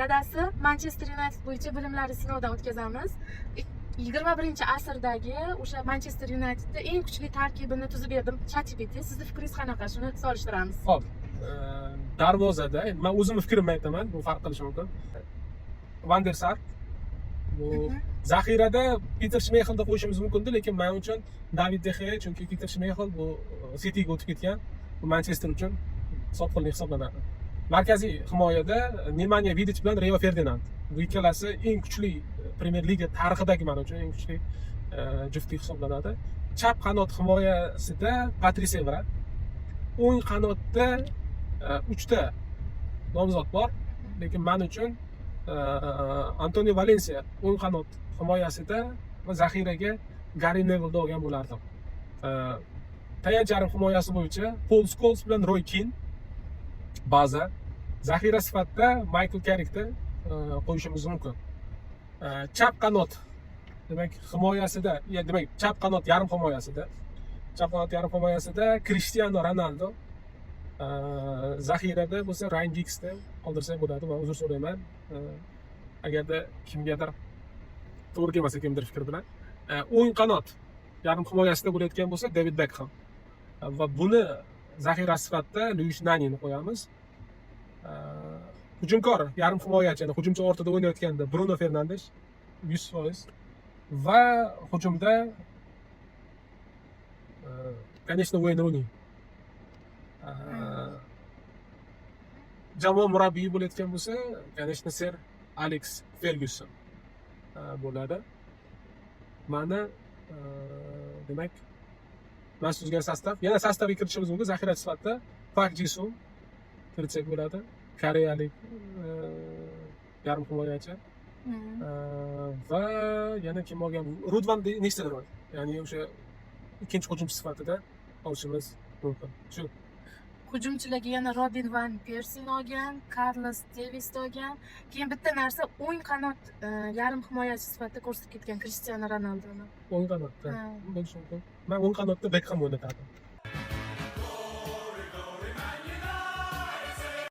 dadasi Manchester United bo'yicha bilimlari sinovdan o'tkazamiz. 21-asrdagi o'sha Manchester Unitedda eng kuchli tarkibini tuzib berdim. ChatGPT, sizni fikringiz qanaqa? Shuni solishtiramiz. Xo'p, darvozada men o'zimning fikrimni aytaman, bu farq qilishi mumkin. Van der Sar bu zaxirada Peter Schmeichelni qo'yishimiz mumkin-da, lekin men uchun David De Gea, chunki Peter Schmeichel bu Cityga o'tib ketgan, bu Manchester uchun sotqinlik hisoblanadi. Markaziy himoyada Nemanja Vidic bilan Rio Ferdinand. Bu ikkalasi eng kuchli Premier Liga tarixidagi men uchun eng kuchli juftlik hisoblanadi. Chap qanot himoyasida Patrice Evra, o'ng qanotda 3 ta nomzod bor, lekin men uchun Antonio Valencia o'ng qanot himoyasida va zaxiraga Gary Neville'ni olgan bo'lardim. Tayanch yarim himoyasi bo'yicha Paul Scholes bilan Roy Keane baza, zaxira sifatida Michael Carrickni qo'yishimiz mumkin. Chap qanot demak himoyasida, demak chap qanot yarim himoyasida Cristiano Ronaldo, zaxirada bo'lsa Ryan Giggsni qoldirsak bo'ladi. Men uzr so'rayman. Agarda kimgadir to'g'ri kelmasa, kimdir fikr bilan. O'ng qanot yarim himoyasida bo'layotgan bo'lsa David Beckham. Va buni zaxira sifatida Luis Nanini qo'yamiz. Hujumkor yarim himoyachi, hujumchi o'rtada o'ynayotganda Bruno Fernandes 100%. Va hujumda конечно Wayne Rooney. Jamoa murabbiyi bo'layotgan bo'lsa, конечно Sir Alex Ferguson bo'ladi. Mana demak mana tuzgan sostav. Yana sostavga kiritishimiz mumkin. Zaxirachi sifatida Park Ji-sung kiritsak bo'ladi. Koreyalik yarim himoyachi. Va yana kim olgan? Ruud van Nistelrooy. Ya'ni o'sha ikkinchi hujumchi sifatida olishimiz mumkin. Shu. Hujumchilarga yana Robin van Persini olgan, Carlos Tevesni olgan. Keyin bitta narsa o'ng qanot yarim himoyachi sifatida ko'rsatib ketgan Cristiano Ronaldoni. O'ng qanotda bo'lishi mumkin. Men o'ng qanotda Beckham o'ynatardim.